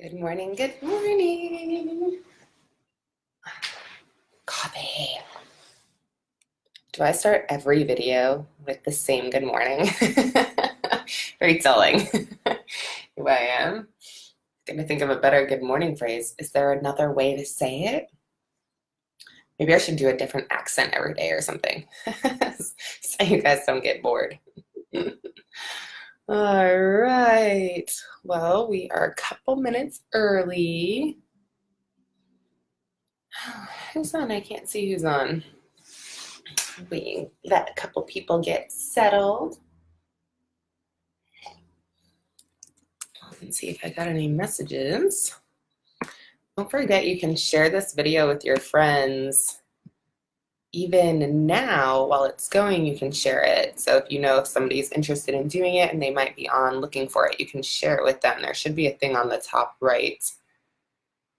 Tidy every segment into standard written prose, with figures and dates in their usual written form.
Good morning, good morning. Coffee. Do I start every video with the same good morning? Very telling who I am. Gonna think of a better good morning phrase. Is there another way to say it? Maybe I should do a different accent every day or something so you guys don't get bored. All right. Well, we are a couple minutes early. Who's on? I can't see who's on. We let a couple people get settled. Let's see if I got any messages. Don't forget you can share this video with your friends. Even now, while it's going, you can share it. So if you know if somebody's interested in doing it and they might be on looking for it, you can share it with them. There should be a thing on the top right.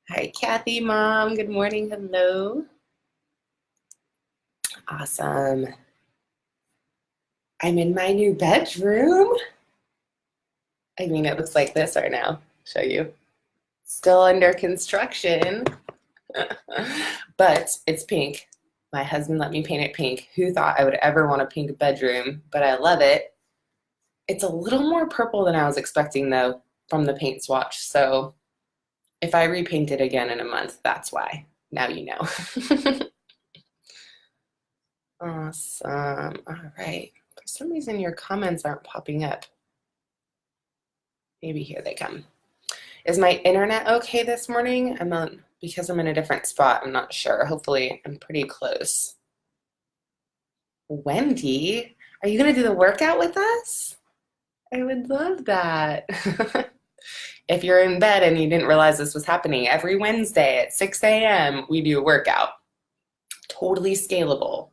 Hi, Kathy, Mom. Good morning. Hello. Awesome. I'm in my new bedroom. I mean, it looks like this right now. Show you. Still under construction, but it's pink. My husband let me paint it pink. Who thought I would ever want a pink bedroom? But I love it. It's a little more purple than I was expecting, though, from the paint swatch. So if I repaint it again in a month, that's why. Now you know. Awesome. All right. For some reason, your comments aren't popping up. Maybe here they come. Is my internet okay this morning? Because I'm in a different spot, I'm not sure. Hopefully, I'm pretty close. Wendy, are you going to do the workout with us? I would love that. If you're in bed and you didn't realize this was happening, every Wednesday at 6 a.m., we do a workout. Totally scalable.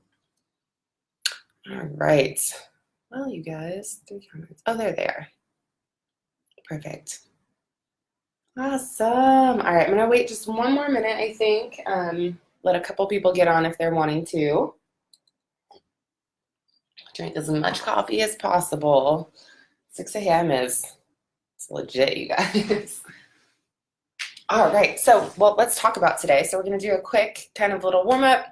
All right. Well, you guys, 3 comments. Oh, there they are. Perfect. Awesome. All right, I'm going to wait just one more minute, I think. Let a couple people get on if they're wanting to. Drink as much coffee as possible. 6 a.m. it's legit, you guys. All right, so, let's talk about today. So we're going to do a quick kind of little warm-up,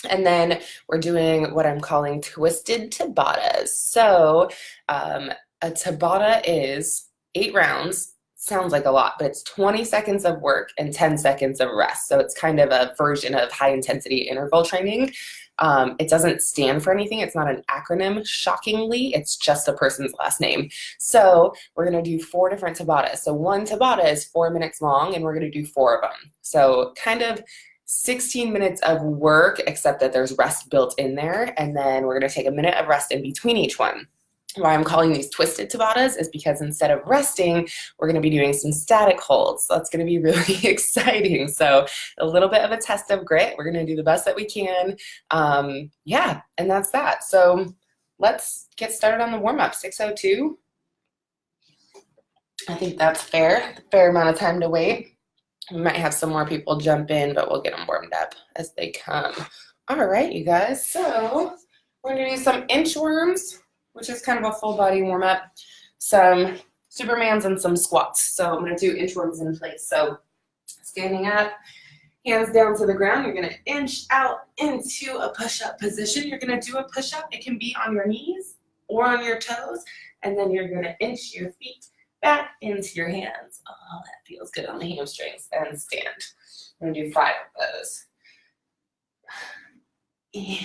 and then we're doing what I'm calling twisted Tabatas. So a Tabata is 8 rounds. Sounds like a lot, but it's 20 seconds of work and 10 seconds of rest. So it's kind of a version of high intensity interval training. It doesn't stand for anything. It's not an acronym, shockingly. It's just a person's last name. So we're going to do 4 different Tabatas. So one Tabata is 4 minutes long, and we're going to do 4 of them. So kind of 16 minutes of work, except that there's rest built in there. And then we're going to take a minute of rest in between each one. Why I'm calling these twisted Tabatas is because instead of resting, we're going to be doing some static holds. So that's going to be really exciting. So a little bit of a test of grit. We're going to do the best that we can. Yeah, and that's that. So let's get started on the warm-up. 6:02. I think that's fair. Fair amount of time to wait. We might have some more people jump in, but we'll get them warmed up as they come. All right, you guys. So we're going to do some inchworms, which is kind of a full body warm up, some Supermans and some squats. So I'm going to do inchworms in place. So standing up, hands down to the ground. You're going to inch out into a push-up position. You're going to do a push-up. It can be on your knees or on your toes. And then you're going to inch your feet back into your hands. Oh, that feels good on the hamstrings. And stand. I'm going to do 5 of those. And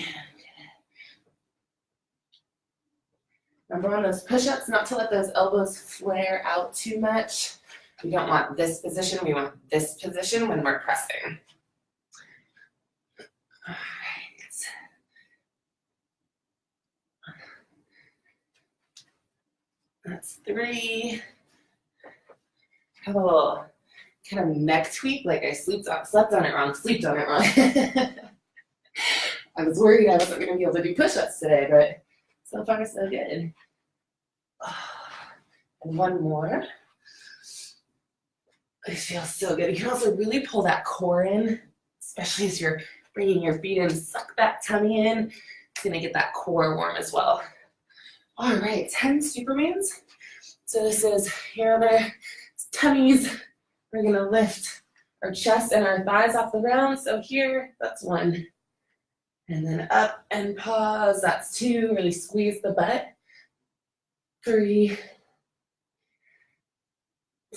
remember on those push-ups, not to let those elbows flare out too much. We don't want this position. We want this position when we're pressing. All right. That's 3. Have a little kind of neck tweak, like I slept on it wrong. I was worried I wasn't going to be able to do push-ups today, but so far, so good. And one more. It feels so good. You can also really pull that core in, especially as you're bringing your feet in. Suck that tummy in. It's going to get that core warm as well. All right, 10 Supermans. So this is your other tummies we're gonna lift our chest and our thighs off the ground. So here, that's 1. And then up and pause, that's 2. Really squeeze the butt. 3,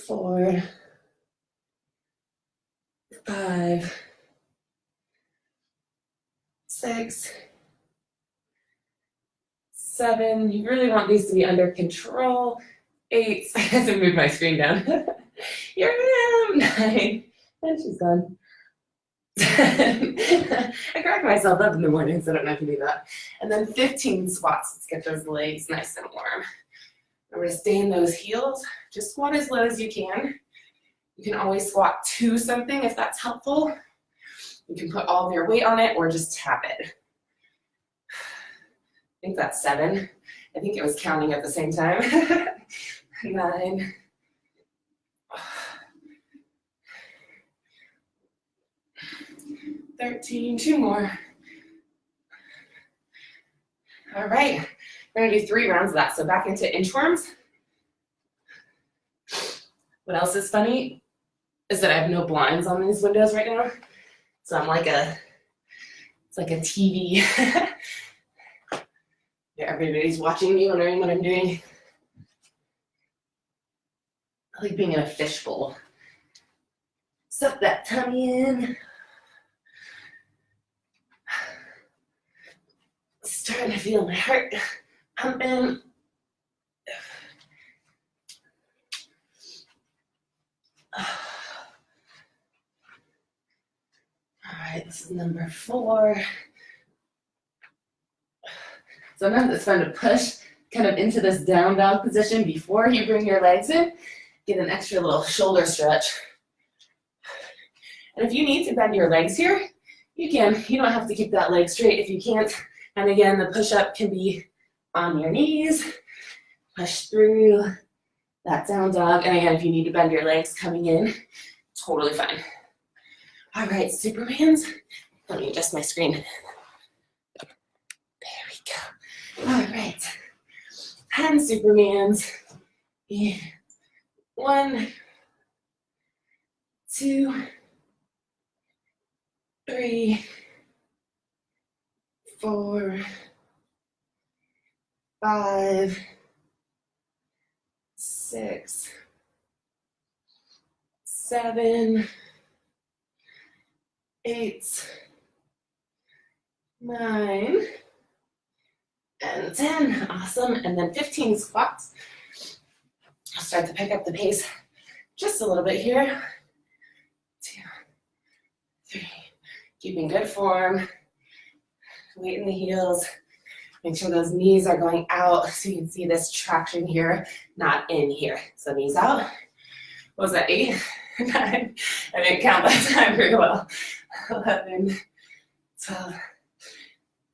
4, 5, 6, 7. You really want these to be under control. 8. I have to move my screen down. Here I am. 9. And she's gone. I crack myself up in the mornings, so I don't know if you do that. And then 15 squats. Let's get those legs nice and warm. We're going to stay in those heels. Just squat as low as you can. You can always squat to something if that's helpful. You can put all of your weight on it or just tap it. I think that's 7. I think it was counting at the same time. 9. 13, 2 more. All right, we're gonna do 3 rounds of that. So back into inchworms. What else is funny is that I have no blinds on these windows right now. So I'm like it's like a TV. Yeah, everybody's watching me, wondering what I'm doing. I like being in a fishbowl. Suck that tummy in. Starting to feel my heart pumping. All right, this is number 4. Sometimes it's fun to push kind of into this down dog position before you bring your legs in. Get an extra little shoulder stretch. And if you need to bend your legs here, you can. You don't have to keep that leg straight if you can't. And again, the push-up can be on your knees. Push through that down dog. And again, if you need to bend your legs coming in, totally fine. All right, Supermans. Let me adjust my screen. There we go. All right. 10 Supermans. 1, 2, 3, 4, 5, 6, 7, 8, 9, and 10. Awesome. And then 15 squats. I'll start to pick up the pace just a little bit here. 2, 3. Keeping good form. Weight in the heels. Make sure those knees are going out so you can see this traction here, not in here. So knees out. What was that, 8? 9? I didn't count that time very well. 11, 12,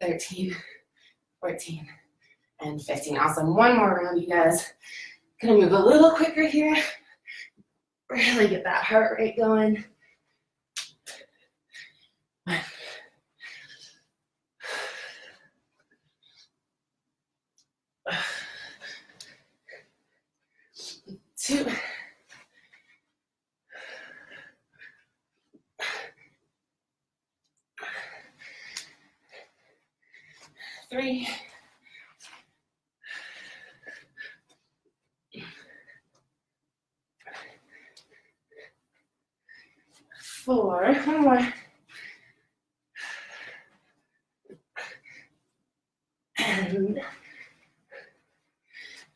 13, 14, and 15. Awesome. One more round, you guys. Gonna move a little quicker here. Really get that heart rate going. 1, 2, 3, 4, 1 more, and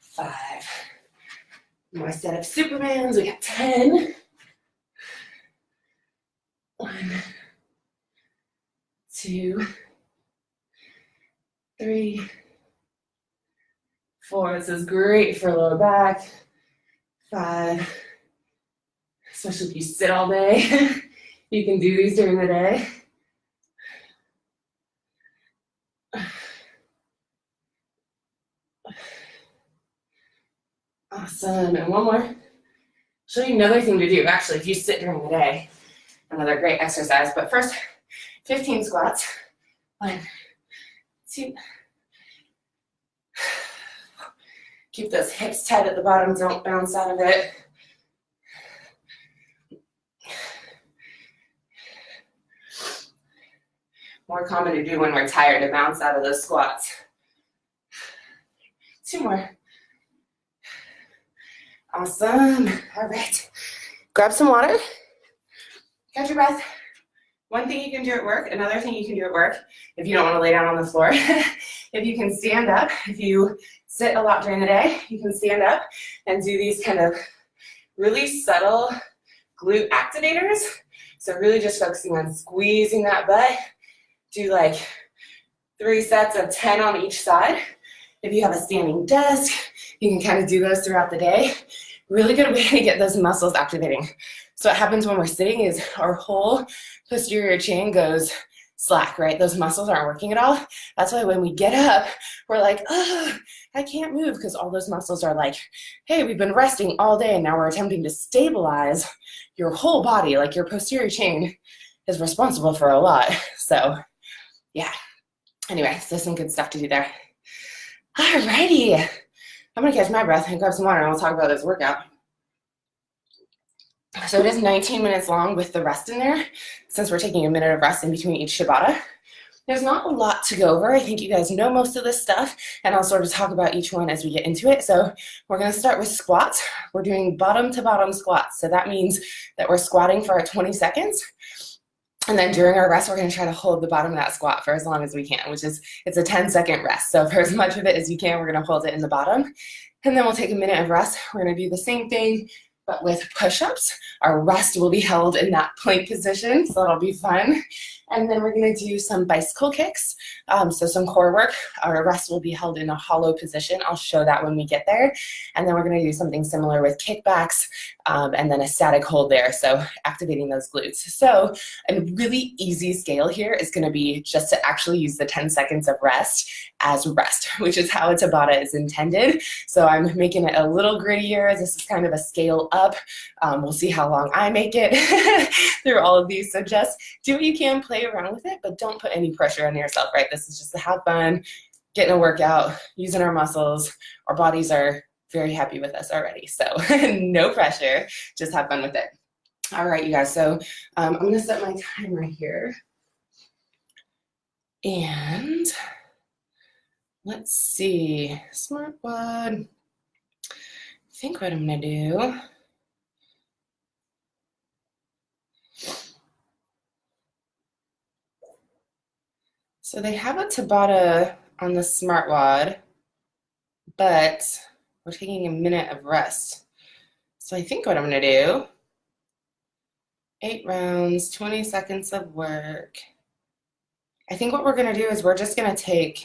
5. More set of Supermans. We got 10. 1, 2, 3, 4. This is great for lower back. 5, especially if you sit all day. You can do these during the day. Awesome. And one more. Show you another thing to do, actually, if you sit during the day. Another great exercise. But first, 15 squats. 1, 2. Keep those hips tight at the bottom. Don't bounce out of it. More common to do when we're tired to bounce out of those squats. 2 more. Awesome. All right. Grab some water. Catch your breath. One thing you can do at work, another thing you can do at work, if you don't want to lay down on the floor, if you can stand up, if you sit a lot during the day, you can stand up and do these kind of really subtle glute activators. So really just focusing on squeezing that butt. Do like 3 sets of 10 on each side. If you have a standing desk, you can kind of do those throughout the day. Really good way to get those muscles activating. So what happens when we're sitting is our whole posterior chain goes slack, right? Those muscles aren't working at all. That's why when we get up, we're like, oh, I can't move, because all those muscles are like, hey, we've been resting all day and now we're attempting to stabilize your whole body. Like your posterior chain is responsible for a lot. So yeah. Anyway, so some good stuff to do there. Alrighty. I'm gonna catch my breath and grab some water and we'll talk about this workout. So it is 19 minutes long with the rest in there, since we're taking a minute of rest in between each Tabata. There's not a lot to go over. I think you guys know most of this stuff, and I'll sort of talk about each one as we get into it. So we're gonna start with squats. We're doing bottom to bottom squats. So that means that we're squatting for 20 seconds. And then during our rest, we're gonna try to hold the bottom of that squat for as long as we can, which is, it's a 10-second rest. So for as much of it as you can, we're gonna hold it in the bottom. And then we'll take a minute of rest. We're gonna do the same thing, but with push-ups. Our rest will be held in that plank position, so that'll be fun. And then we're gonna do some bicycle kicks, so some core work. Our rest will be held in a hollow position. I'll show that when we get there. And then we're gonna do something similar with kickbacks, and then a static hold there, so activating those glutes. So a really easy scale here is gonna be just to actually use the 10 seconds of rest as rest, which is how a Tabata is intended. So I'm making it a little grittier. This is kind of a scale up. We'll see how long I make it through all of these. So just do what you can, play around with it, but don't put any pressure on yourself, right? This is just to have fun, getting a workout, using our muscles. Our bodies are very happy with us already. So no pressure, just have fun with it. All right, you guys. So I'm gonna set my timer here. And let's see, smart WOD. I think what I'm gonna do, so they have a Tabata on the smart WOD, but we're taking a minute of rest. So I think what I'm gonna do, 8 rounds, 20 seconds of work. I think what we're gonna do is we're just gonna take,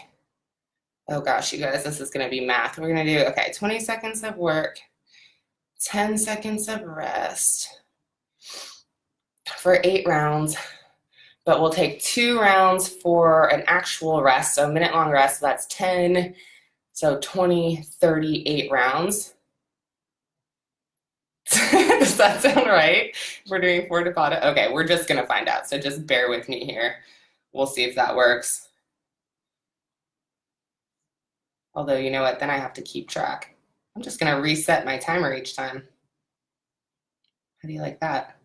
oh gosh, you guys, this is gonna be math. We're gonna do, okay, 20 seconds of work, 10 seconds of rest for 8 rounds, but we'll take 2 rounds for an actual rest, so a minute long rest, so that's 10, so 20, 38 rounds. Does that sound right? We're doing 4 Tabata. Okay, we're just gonna find out, so just bear with me here. We'll see if that works. Although, you know what, then I have to keep track. I'm just gonna reset my timer each time. How do you like that?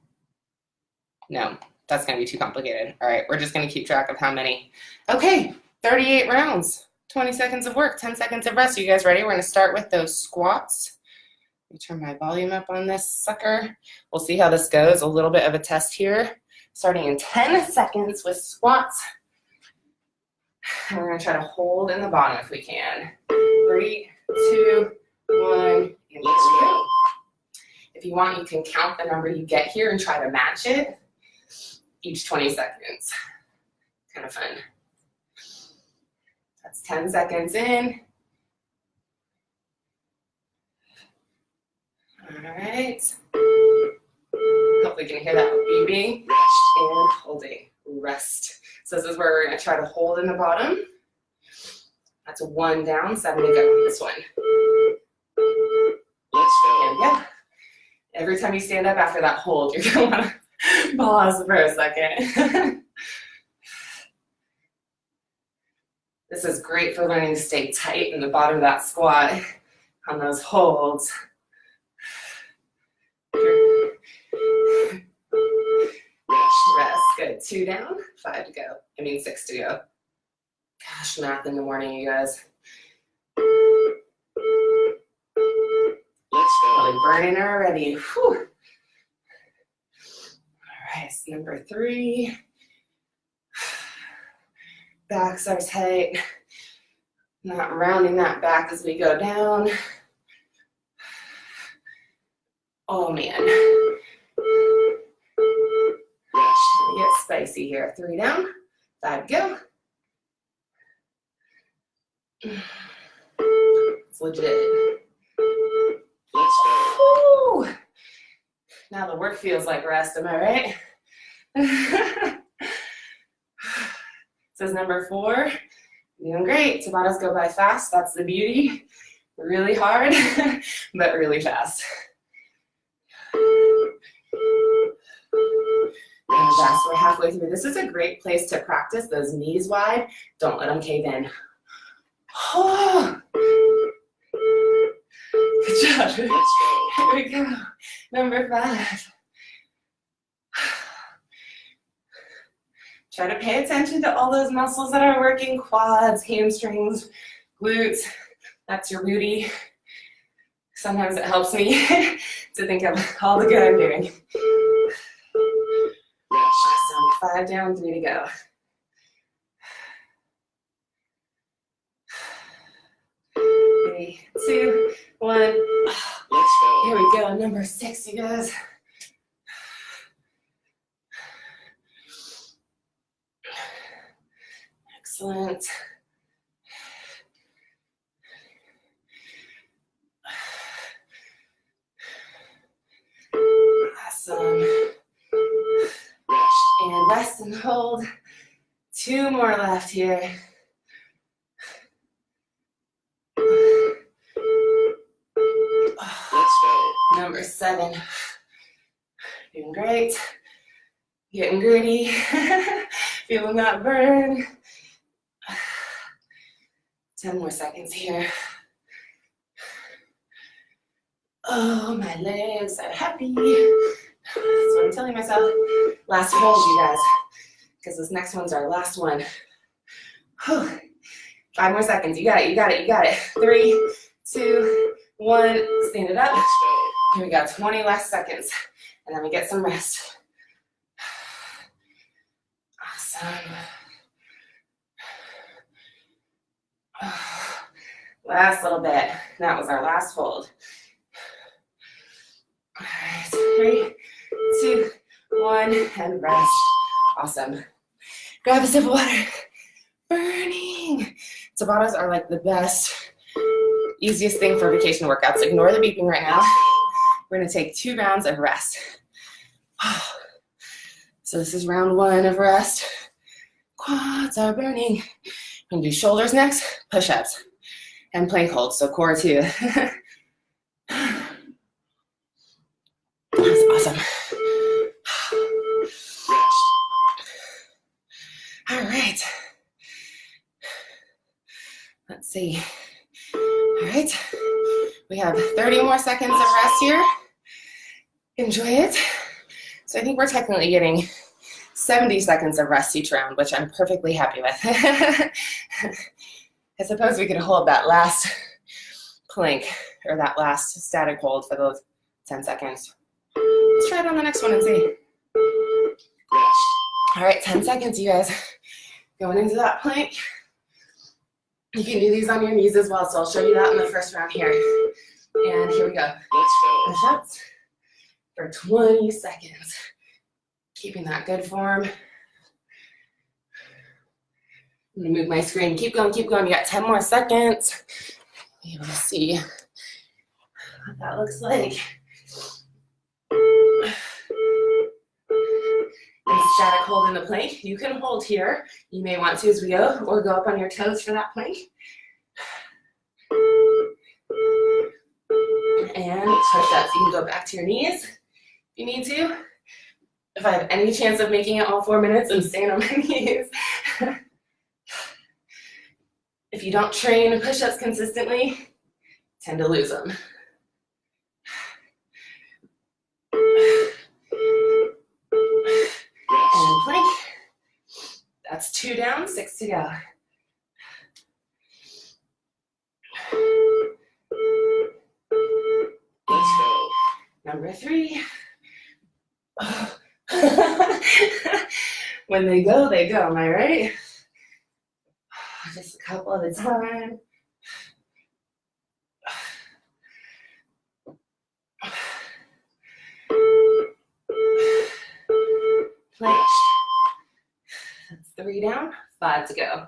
No, that's gonna be too complicated. All right, we're just gonna keep track of how many. Okay, 38 rounds, 20 seconds of work, 10 seconds of rest. You guys ready? We're gonna start with those squats. Let me turn my volume up on this sucker. We'll see how this goes. A little bit of a test here. Starting in 10 seconds with squats. And we're gonna try to hold in the bottom if we can. 3, 2, 1, and here we go. If you want, you can count the number you get here and try to match it each 20 seconds. Kind of fun. That's 10 seconds in. All right. Hopefully you can hear that beeping and holding. Rest. So this is where we're going to try to hold in the bottom. That's 1 down, 7 to go on this one. Let's go. And yeah, every time you stand up after that hold, you're going to want to pause for a second. This is great for learning to stay tight in the bottom of that squat on those holds. Rest. Good. Good, 2 down, 5 to go. 6 to go. Gosh, math in the morning, you guys. Let's go. Probably burning already. Whew. All right, so number 3. Backs are tight. Not rounding that back as we go down. Oh man. Rest. We get spicy here. 3 down, 5 go. It's legit. Let's go. Woo! Now the work feels like rest, am I right? This is number 4. Doing great. Tabatas go by fast. That's the beauty. Really hard, but really fast. And fast. We're halfway through. This is a great place to practice those knees wide. Don't let them cave in. Oh. Good job. Let's go. Here we go. Number 5. Try to pay attention to all those muscles that are working, quads, hamstrings, glutes. That's your booty. Sometimes it helps me to think of all the good I'm doing. Rest. Awesome. 5 down, 3 to go. 3, 2, 1. Let's go. Here we go. Number 6, you guys. Excellent. Awesome. Rest. And rest and hold. 2 more left here. Let's go. Number 7. Doing great. Getting gritty. Feeling that burn. 10 more seconds here. Oh, my legs are happy. That's what I'm telling myself. Last hold, you guys, because this next one's our last one. Whew. 5 more seconds. You got it, you got it, you got it. 3, 2, 1. Stand it up. Let's go. Here we go. 20 last seconds. And then we get some rest. Awesome. Last little bit. That was our last hold. All right, 3, 2, 1, and rest. Awesome. Grab a sip of water. Burning. Tabatas are like the best, easiest thing for vacation workouts. Ignore the beeping right now. We're gonna take 2 rounds of rest. So this is round 1 of rest. Quads are burning. We're gonna do shoulders next, push-ups, and plank holds, so core too. That's awesome. Rest. All right. Let's see. All right. We have 30 more seconds of rest here. Enjoy it. So I think we're technically getting 70 seconds of rest each round, which I'm perfectly happy with. I suppose we could hold that last plank or that last static hold for those 10 seconds. Let's try it on the next one and see. Rest. All right, 10 seconds, you guys. Going into that plank. You can do these on your knees as well, so I'll show you that in the first round here. And here we go. Let's go. Push-ups for 20 seconds. Keeping that good form. I'm gonna move my screen. Keep going, keep going. You got 10 more seconds. Be able to see what that looks like. And static hold in the plank. You can hold here. You may want to as we go, or go up on your toes for that plank. And push-ups. You can go back to your knees if you need to. If I have any chance of making it all 4 minutes, I'm staying on my knees. If you don't train push-ups consistently, tend to lose them. And plank. That's 2 down, 6 to go. Let's go. Number 3. When they go, am I right? Just a couple at a time. Plank. That's 3 down, 5 to go.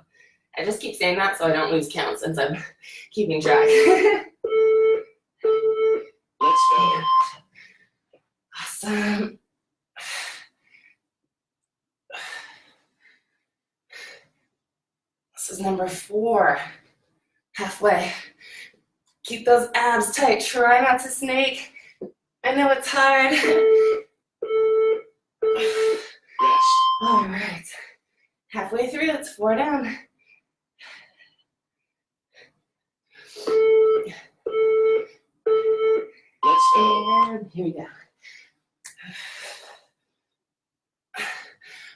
I just keep saying that so I don't lose count since I'm keeping track. Let's go. Awesome. This is number 4. Halfway. Keep those abs tight. Try not to snake. I know it's hard. Rest. All right. Halfway through, that's 4 down. Let's go. And here we go.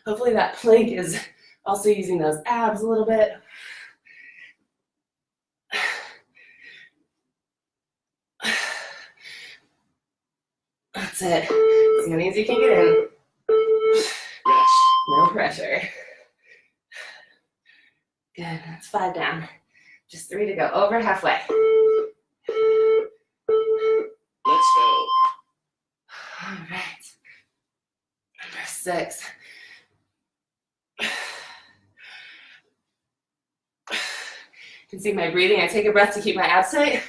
Hopefully that plank is also using those abs a little bit. That's it. As many as you can get in. Rest. No pressure. Good. That's 5 down. Just 3 to go. Over halfway. Let's go. All right. Number 6. You can see my breathing. I take a breath to keep my abs tight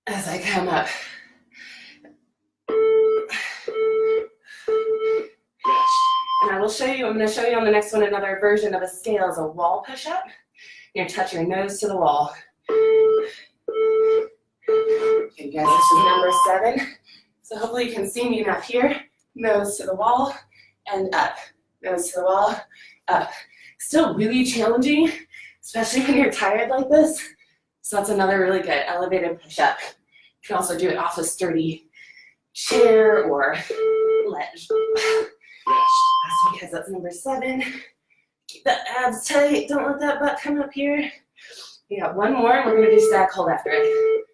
as I come up. Rest. And I'm going to show you on the next one another version of a scale as a wall push-up. You're going to touch your nose to the wall. Okay, guys, this is number 7. So hopefully you can see me enough here. Nose to the wall and up. Nose to the wall, up. Still really challenging, especially when you're tired like this. So that's another really good elevated push-up. You can also do it off a sturdy chair or ledge. Rest. That's because that's number 7. Keep the abs tight. Don't let that butt come up here. We got one more, and we're going to do stack hold after it.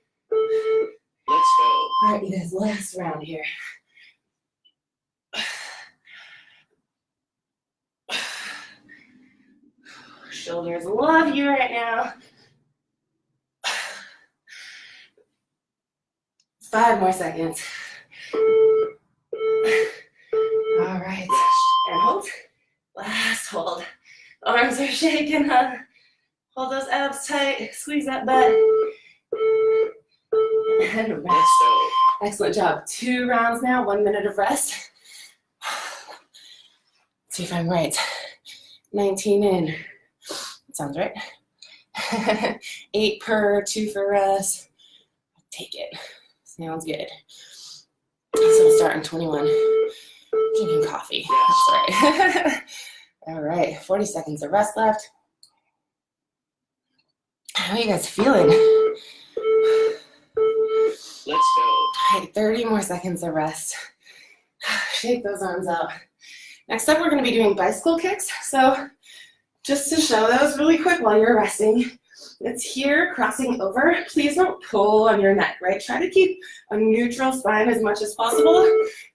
Let's go. All right, you guys, last round here. Shoulders love you right now. 5 more seconds. All right, and hold. Last hold. Arms are shaking, huh? Hold those abs tight. Squeeze that butt. And rest. Let's go. Excellent job. 2 rounds now, 1 minute of rest. Let's see if I'm right. 19 in. That sounds right. 8 per, 2 for rest. Take it. Sounds good. So we'll start in 21. Drinking coffee. That's right. All right, 40 seconds of rest left. How are you guys feeling? Let's go. All right, 30 more seconds of rest. Shake those arms out. Next up, we're going to be doing bicycle kicks. So just to show those really quick while you're resting, it's here, crossing over. Please don't pull on your neck, right? Try to keep a neutral spine as much as possible.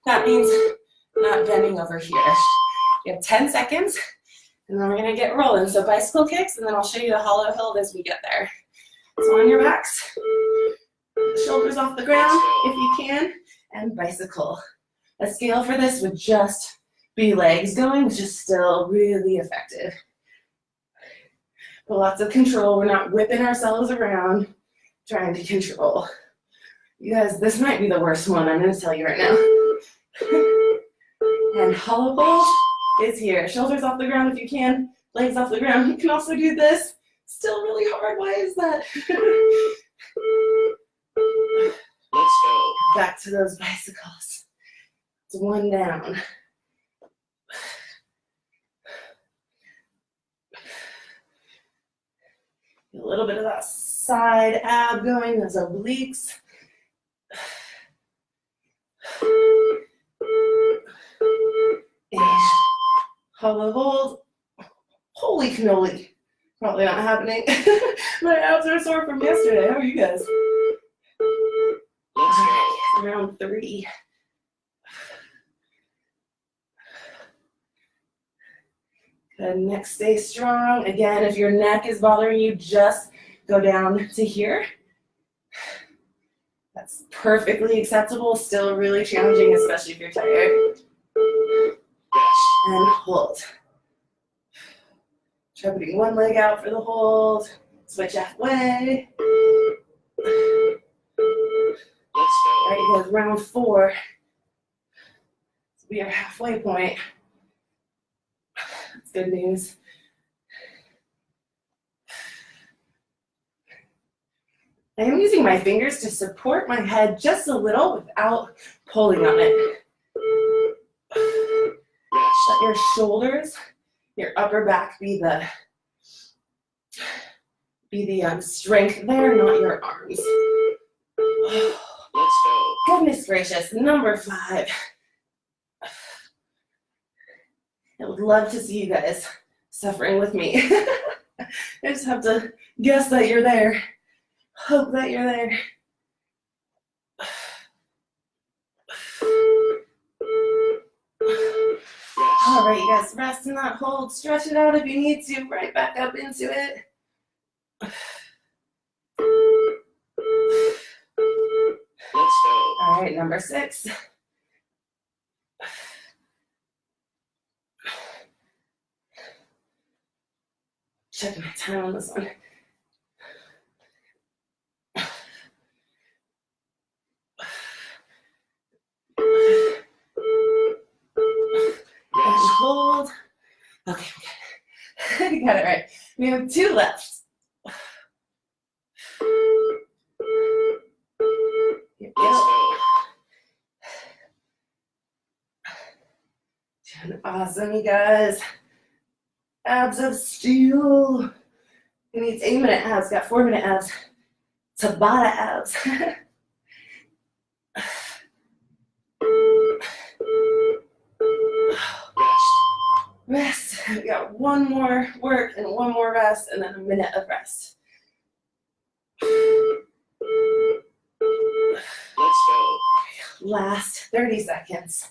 That means not bending over here. You have 10 seconds, and then we're going to get rolling. So bicycle kicks, and then I'll show you the hollow hold as we get there. So on your backs, shoulders off the ground if you can, and bicycle. A scale for this would just be legs going, which is still really effective. But lots of control. We're not whipping ourselves around trying to control. You guys, this might be the worst one. I'm going to tell you right now. And hollow hold is here. Shoulders off the ground if you can. Legs off the ground. You can also do this. Still really hard. Why is that? Let's go. Back to those bicycles. It's 1 down. A little bit of that side ab going, those obliques. And hollow hold Holy cannoli. Probably not happening. My abs are sore from yesterday. How are you guys? Let's go. Round 3. Good. Neck, stay strong. Again, if your neck is bothering you, just go down to here. That's perfectly acceptable. Still really challenging, especially if you're tired. Rest. And hold. Try putting one leg out for the hold. Switch halfway. Let's go. All right, you guys, round 4. This will be our halfway point. That's good news. I am using my fingers to support my head just a little without pulling on it. Rest. Let your shoulders, your upper back be the strength there, not your arms. Let's go. Goodness gracious, number 5. I would love to see you guys suffering with me. I just have to guess that you're there. Hope that you're there. Rest. All right, you guys, rest in that hold. Stretch it out if you need to. Right back up into it. Let's go. All right, number 6. Checking my time on this one. And hold. Okay, we got it right. We have 2 left. Here we Let's go. go. Doing awesome, you guys. Abs of steel. Who needs 8-minute abs? Got 4-minute abs. Tabata abs. Rest. Rest. We got 1 more work and 1 more rest, and then a minute of rest. Let's go. Last 30 seconds.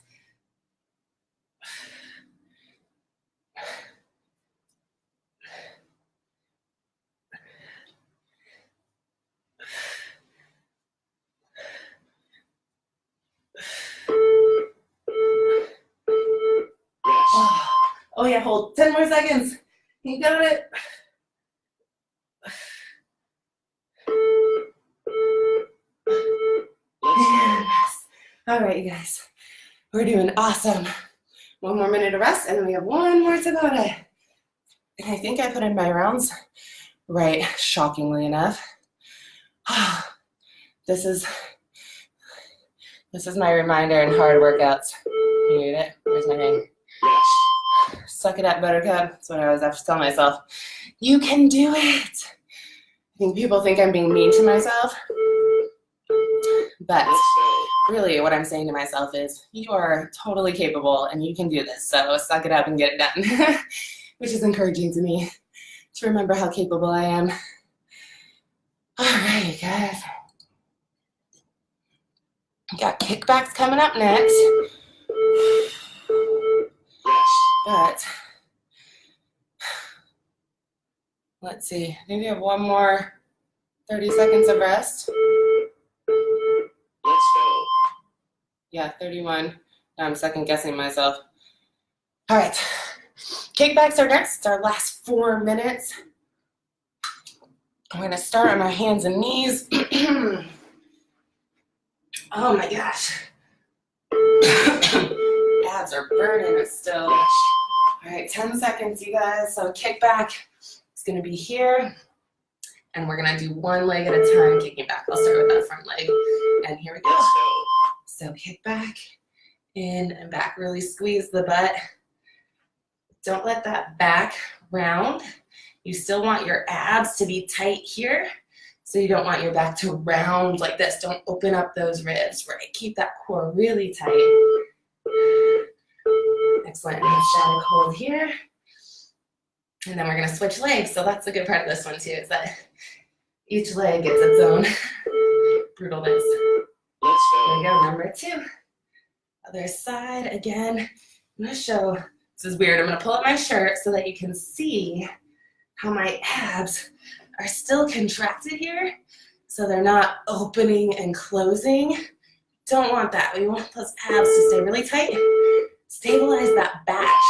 Rest. Oh yeah, hold 10 more seconds. You got it. Let's go. All right, you guys, we're doing awesome. 1 more minute of rest, and then we have 1 more Tabata. And I think I put in my rounds right, shockingly enough. This is my reminder in hard workouts. You need it? Where's my name? Rest. Suck it up, buttercup. That's what I always have to tell myself. You can do it. I think people think I'm being mean to myself, but Let's go. really what I'm saying to myself is you are totally capable and you can do this. So suck it up and get it done, which is encouraging to me to remember how capable I am. All right, guys. Got kickbacks coming up next. Rest. But let's see. I think we have 1 more 30 seconds of rest. Let's go. Yeah, 31. Now I'm second guessing myself. All right. Kickbacks are next. It's our last 4 minutes. I'm going to start on our hands and knees. Oh my gosh. Abs are burning still. Rest. All right, 10 seconds, you guys. So kickback is going to be here. And we're going to do 1 leg at a time, kicking back. I'll start with that front leg. And here we go. Let's go. So kick back, in and back. Really squeeze the butt. Don't let that back round. You still want your abs to be tight here. So you don't want your back to round like this. Don't open up those ribs, right? Keep that core really tight. Excellent. And static hold here. And then we're gonna switch legs. So that's the good part of this one too, is that each leg gets its own brutalness. Let's There go. we go, number 2. Other side again. I'm gonna show, this is weird, I'm gonna pull up my shirt so that you can see how my abs are still contracted here. So they're not opening and closing. Don't want that. We want those abs to stay really tight. Stabilize that back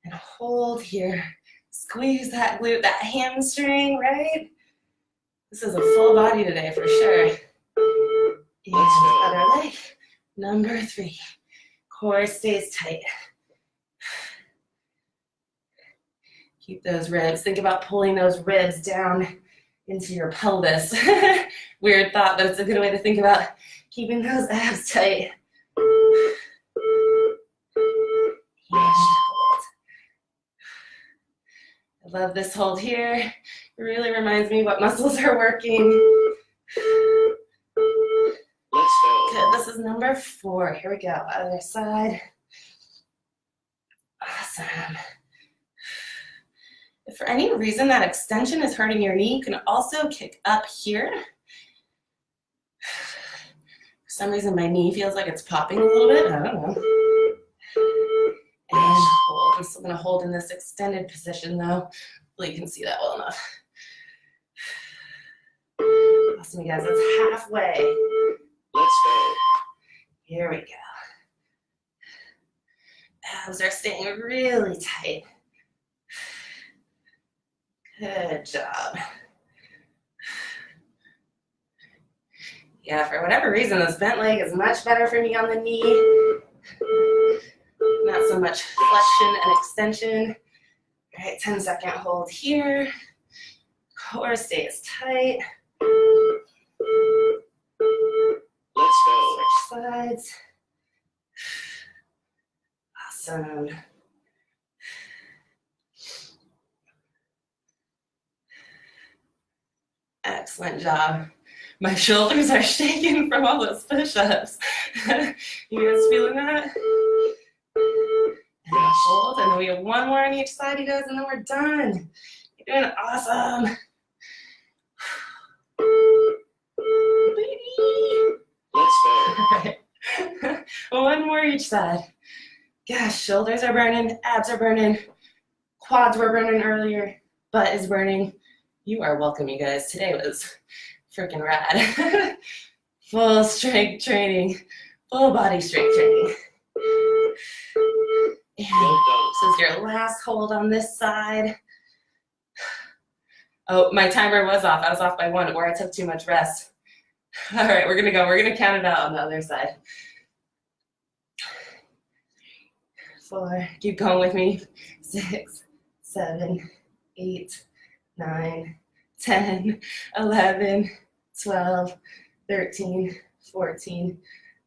and hold here. Squeeze that glute, that hamstring, right? This is a full body today for sure. And other leg. Number 3. Core stays tight. Keep those ribs. Think about pulling those ribs down into your pelvis. Weird thought, but it's a good way to think about keeping those abs tight. And hold. I love this hold here. It really reminds me what muscles are working. Let's go. Good. This is number 4. Here we go. Other side. Awesome. If for any reason that extension is hurting your knee, you can also kick up here. For some reason, my knee feels like it's popping a little bit. I don't know. And hold. I'm still going to hold in this extended position, though. Hopefully you can see that well enough. Awesome, you guys. That's halfway. Let's go. Here we go. Abs are staying really tight. Good job. Yeah, for whatever reason, this bent leg is much better for me on the knee. Not so much flexion and extension. All right, 10-second hold here. Core stays tight. Let's go. Switch sides. Awesome. Excellent job. My shoulders are shaking from all those push-ups. You guys feeling that? And hold, and we have one more on each side, you guys, and then we're done. You're doing awesome. Baby. Let's go. All right. One more each side. Gosh, shoulders are burning, abs are burning, quads were burning earlier, butt is burning. You are welcome, you guys. Today was freaking rad. Full strength training, full body strength training. And this is your last hold on this side. Oh, my timer was off. I was off by 1, or I took too much rest. All right, we're gonna go. We're gonna count it out on the other side. 4, keep going with me. 6, 7, 8, 9, 10, 11, 12, 13, 14,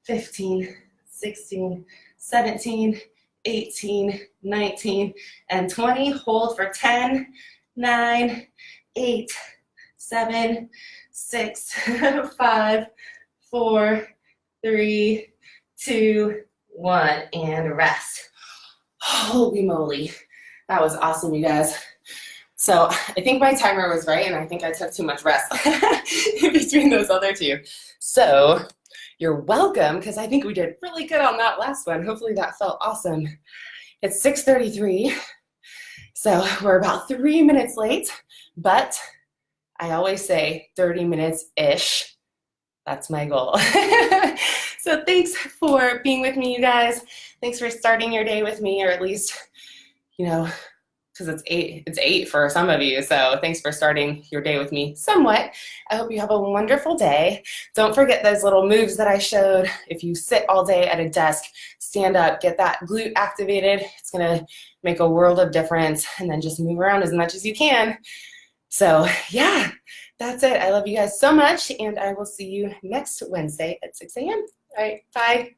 15, 16, 17, 18, 19, and 20. Hold for 10, 9, 8, 7, 6, 5, 4, 3, 2, 1, and rest. Holy moly. That was awesome, you guys. So I think my timer was right, and I think I took too much rest in between those other 2. So you're welcome, because I think we did really good on that last one. Hopefully that felt awesome. It's 6:33, so we're about 3 minutes late, but I always say 30 minutes-ish. That's my goal. So thanks for being with me, you guys. Thanks for starting your day with me, or at least, you know, because it's 8 for some of you. So thanks for starting your day with me somewhat. I hope you have a wonderful day. Don't forget those little moves that I showed. If you sit all day at a desk, stand up, get that glute activated. It's gonna make a world of difference. And then just move around as much as you can. So yeah, that's it. I love you guys so much, and I will see you next Wednesday at 6 a.m. All right, bye.